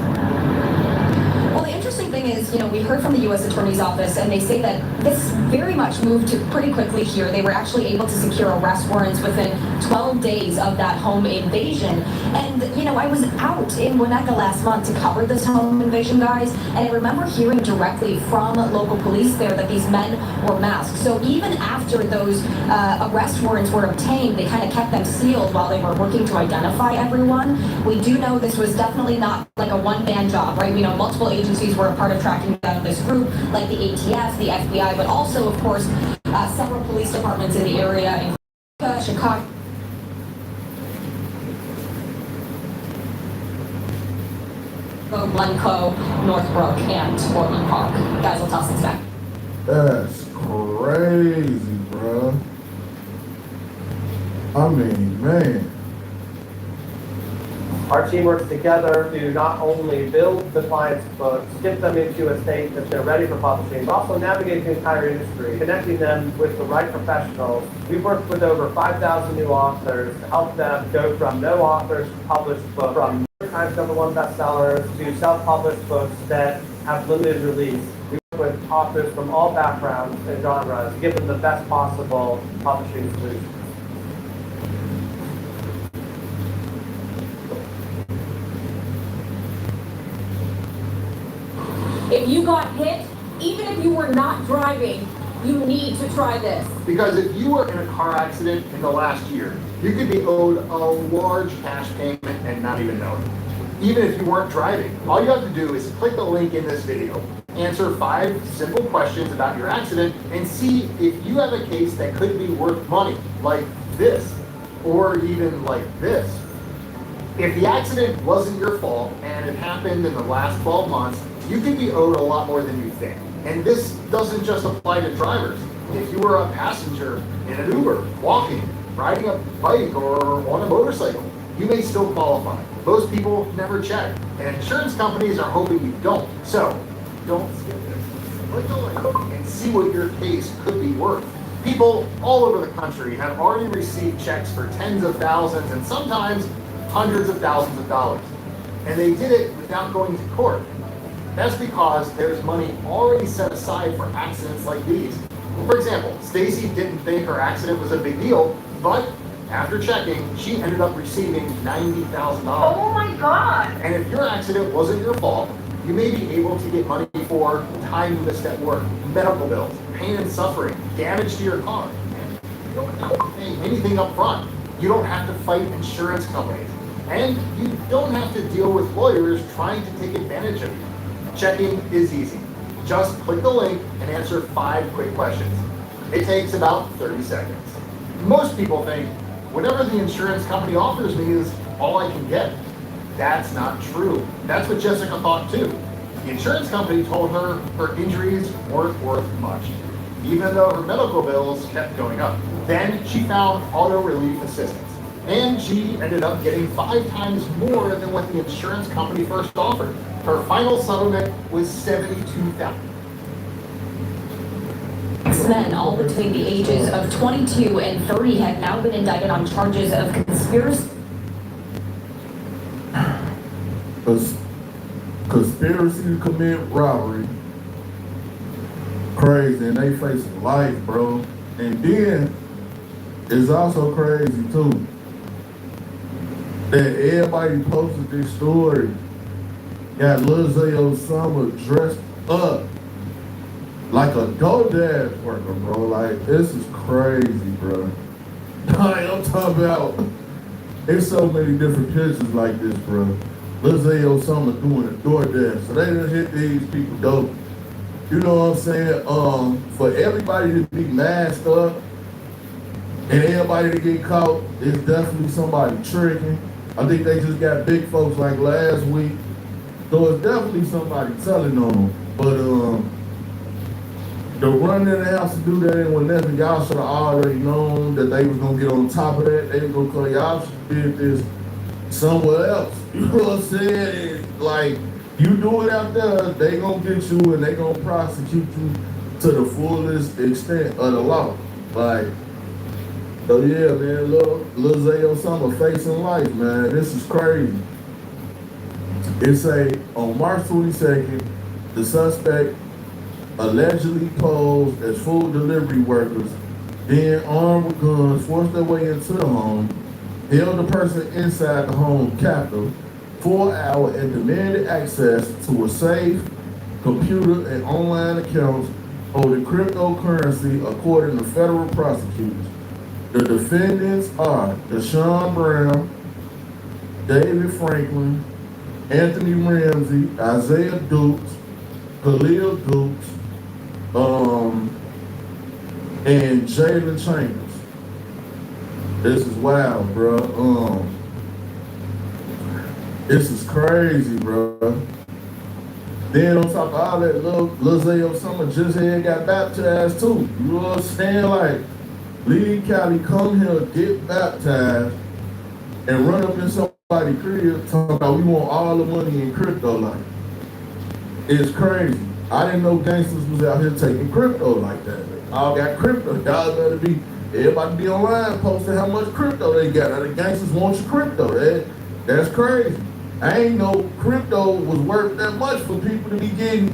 well, the interesting thing is, we heard from the U.S. Attorney's Office, and they say that this very much moved pretty quickly here. They were actually able to secure arrest warrants within 12 days of that home invasion. And, I was out in Winnetka last month to cover this home invasion, guys, and I remember hearing directly from local police there that these men were masked. So even after those arrest warrants were obtained, they kind of kept them sealed while they were working to identify everyone. We do know this was definitely not like a one-man job, right? We know multiple agencies were a part of tracking down this group, like the ATF, the FBI, but also, of course, several police departments in the area in Chicago. Glencoe, Northbrook, and Orland Park. Guys, will toss this back. That's crazy, bro. I mean, man. Our team works together to not only build the client's books, get them into a state that they're ready for publishing, but also navigate the entire industry, connecting them with the right professionals. We've worked with over 5,000 new authors to help them go from no authors to published books, from New York Times #1 bestsellers to self-published books that have limited release. We work with authors from all backgrounds and genres to give them the best possible publishing solutions. If you got hit, even if you were not driving, you need to try this. Because if you were in a car accident in the last year, you could be owed a large cash payment and not even know it. Even if you weren't driving, all you have to do is click the link in this video, answer 5 simple questions about your accident, and see if you have a case that could be worth money, like this, or even like this. If the accident wasn't your fault and it happened in the last 12 months, you could be owed a lot more than you think. And this doesn't just apply to drivers. If you were a passenger in an Uber, walking, riding a bike, or on a motorcycle, you may still qualify. Most people never check, and insurance companies are hoping you don't. So, don't skip this. Click the link and see what your case could be worth. People all over the country have already received checks for tens of thousands and sometimes hundreds of thousands of dollars. And they did it without going to court. That's because there's money already set aside for accidents like these. For example, Stacy didn't think her accident was a big deal, but after checking, she ended up receiving $90,000. Oh my God! And if your accident wasn't your fault, you may be able to get money for time you missed at work, medical bills, pain and suffering, damage to your car. And you don't have to pay anything up front. You don't have to fight insurance companies. And you don't have to deal with lawyers trying to take advantage of you. Checking is easy. Just click the link and answer 5 quick questions. It takes about 30 seconds. Most people think, whatever the insurance company offers me is all I can get. That's not true. That's what Jessica thought too. The insurance company told her her injuries weren't worth much, even though her medical bills kept going up. Then she found auto relief assistance, and she ended up getting 5 times more than what the insurance company first offered. Her final settlement was $72,000. Men, all between the ages of 22 and 30, have now been indicted on charges of conspiracy. Conspiracy to commit robbery. Crazy, and they facing life, bro. And then it's also crazy too that everybody posted this story. Got Lil Zay Osama dressed up like a DoorDash worker, bro. Like, this is crazy, bro. Like, I'm talking about, there's so many different pictures like this, bro. Lil Zay Osama doing a DoorDash. So they done hit these people dope. You know what I'm saying? For everybody to be masked up and everybody to get caught, it's definitely somebody tricking. I think they just got big folks like last week. So it's definitely somebody telling on them. But The run in the house to do that ain't what nothing. Y'all should have already known that they was gonna get on top of that. They was gonna call y'all should did this somewhere else. You know what I'm saying? Like, you do it out there, they gonna get you and they gonna prosecute you to the fullest extent of the law. Like, so yeah, man, Lil Zayo Summer facing life, man. This is crazy. It say on March 22nd, the suspect allegedly posed as food delivery workers, then armed with guns, forced their way into the home, held the person inside the home captive for an hour and demanded access to a safe, computer, and online accounts holding cryptocurrency, according to federal prosecutors. The defendants are Deshaun Brown, David Franklin, Anthony Ramsey, Isaiah Dukes, Khalil Dukes, and Jalen Chambers. This is wild, bro. This is crazy, bro. Then on top of all that, Lil Zayo Summer just had got baptized too. You know what I'm saying? Like, Lee Cali come here, get baptized, and run up in somebody's crib talking about we want all the money in crypto. Like, it's crazy. I didn't know gangsters was out here taking crypto like that. They all got crypto. Y'all better be, everybody be online posting how much crypto they got. Now the gangsters want your crypto. That's crazy. I ain't know crypto was worth that much for people to be getting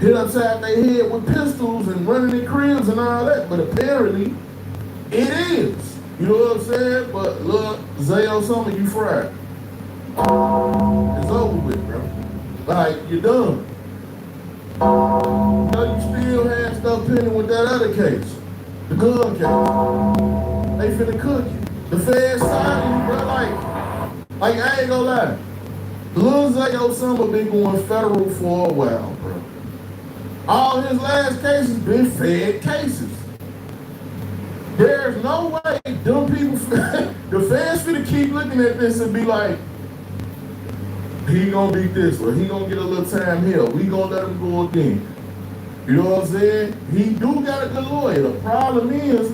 hit upside their head with pistols and running in cribs and all that. But apparently, it is. You know what I'm saying? But look, Zayo Summer, you fried. It's over with, bro. Like, you're done. Now you still have stuff pending with that other case. The gun case. They finna cook you. The feds signed you, bro. Like, I ain't gonna lie. Lil Zayo Summer been going federal for a while, bro. All his last cases been fed cases. There's no way them people, the fans finna keep looking at this and be like, he gonna beat this or he gonna get a little time here. We gonna let him go again. You know what I'm saying? He do got a good lawyer. The problem is,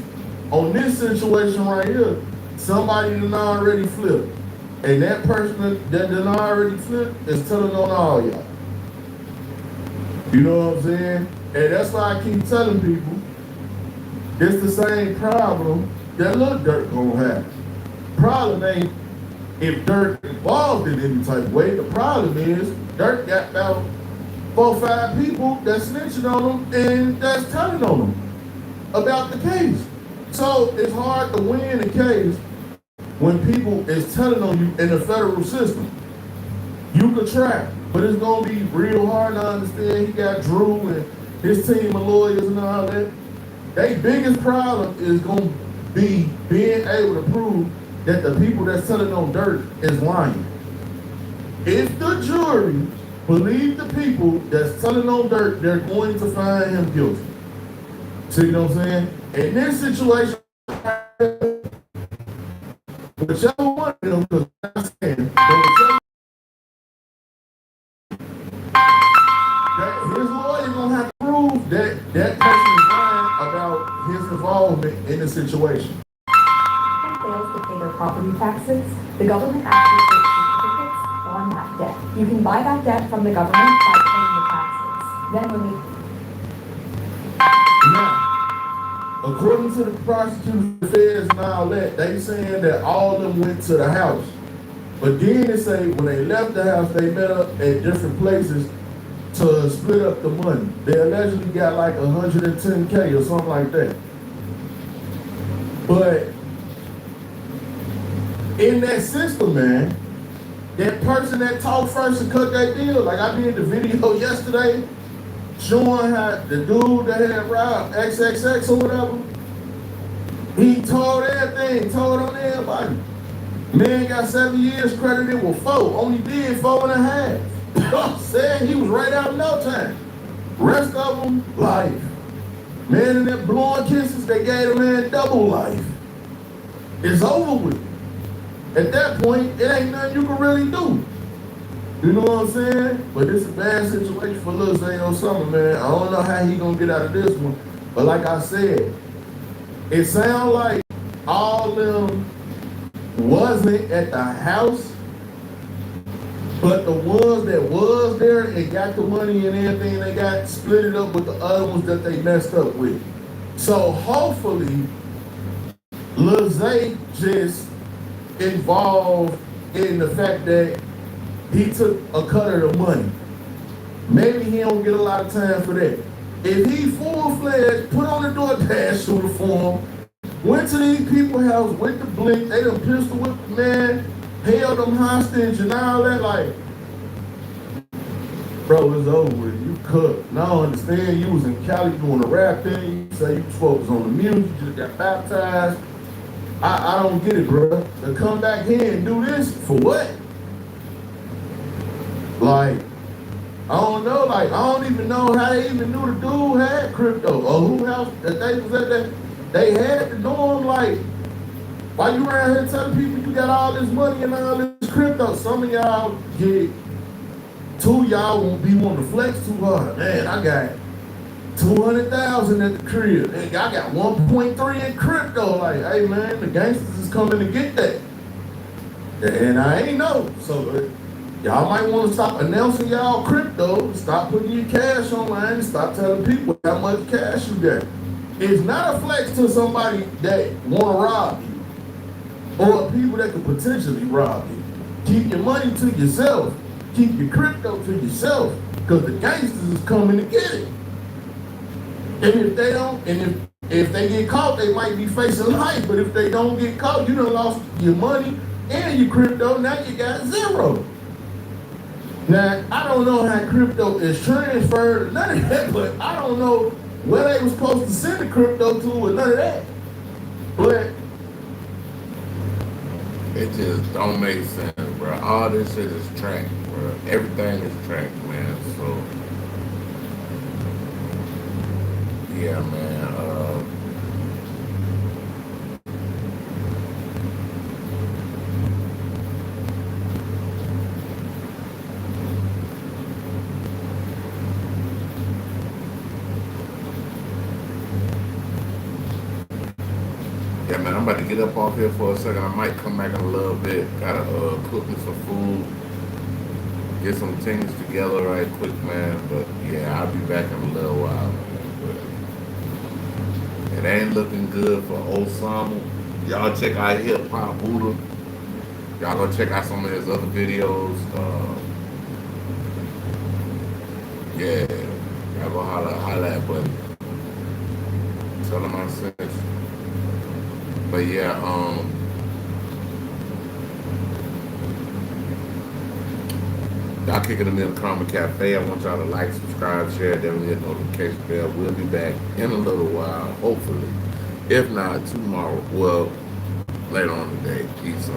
on this situation right here, somebody done already flipped. And that person that done already flipped is telling on all y'all. You know what I'm saying? And that's why I keep telling people, it's the same problem that Lil Durk gonna have. Problem ain't if Durk involved in any type of way. The problem is Durk got about 4 or 5 people that's snitching on him and that's telling on him about the case. So it's hard to win a case when people is telling on you in the federal system. You could try, but it's gonna be real hard to understand. He got Drew and his team of lawyers and all that. Their biggest problem is gonna be being able to prove that the people that's telling on Durk is lying. If the jury believe the people that's telling on Durk, they're going to find him guilty. See what I'm saying? In this situation, whichever one of them, because I'm saying, his lawyer gonna have to prove that that person is lying about his involvement in the situation. Fails to pay their property taxes, the government actually takes certificates on that debt. You can buy that debt from the government by paying the taxes. Then when we according to the prosecutors, the feds and all that, they saying that all of them went to the house. But then they say when they left the house, they met up at different places to split up the money. They allegedly got like $110K or something like that. But in that system, man, that person that talked first and cut that deal, like I did the video yesterday, showing how the dude that had robbed XXX or whatever, he told everything, told on everybody. Man got 7 years credited with 4, only did 4.5. You know what I'm saying? He was right out in no time. Rest of them, life. Man, in that blowing kisses, they gave the man double life. It's over with. At that point, it ain't nothing you can really do. You know what I'm saying? But it's a bad situation for Lil Zay Osama, man. I don't know how he gonna get out of this one. But like I said, it sounds like all them wasn't at the house, but the ones that was there and got the money and everything, they got split it up with the other ones that they messed up with. So hopefully, Lil Zay just involved in the fact that he took a cut of the money. Maybe he don't get a lot of time for that. If he full-fledged, put on the DoorDash uniform, went to these people's house, went to Blink, they done pistol whipped the man, held them hostage and all that, like, bro, it's over with. You cooked. Now I understand you was in Cali doing the rap thing. You say you was focused on the music, you just got baptized. I don't get it, bro. To come back here and do this, for what? Like, I don't know, like, I don't even know how they even knew the dude had crypto, or who else that they was at that, they had to do him, like, why you around here telling people you got all this money and all this crypto? Some of y'all get, two y'all won't be wanting to flex too hard. Man, I got 200,000 at the crib. Hey, I got 1.3 in crypto. Like, hey man, the gangsters is coming to get that. And I ain't know. So y'all might want to stop announcing y'all crypto, stop putting your cash online, stop telling people how much cash you got. It's not a flex to somebody that want to rob you or people that could potentially rob you. Keep your money to yourself. Keep your crypto to yourself, because the gangsters is coming to get it. And if they don't, and if they get caught, they might be facing life. But if they don't get caught, you done lost your money and your crypto. Now you got zero. Now, I don't know how crypto is transferred, none of that, but I don't know where they were supposed to send the crypto to or none of that. But it just don't make sense, bro. All this shit is tracked, bro. Everything is tracked, man. So, yeah, man. Yeah, man, I'm about to get up off here for a second. I might come back in a little bit. Gotta cook me some food, get some things together right quick, man. But yeah, I'll be back in a little while, man. But it ain't looking good for Osama. Y'all check out Hip Hop Buddha. Y'all go check out some of his other videos. Yeah, y'all go holla at buddy. Tell him I sent you. But yeah, y'all kicking them in the Karma Cafe. I want y'all to like, subscribe, share, definitely hit notification bell. We'll be back in a little while, hopefully. If not, tomorrow. Well, later on today. Peace.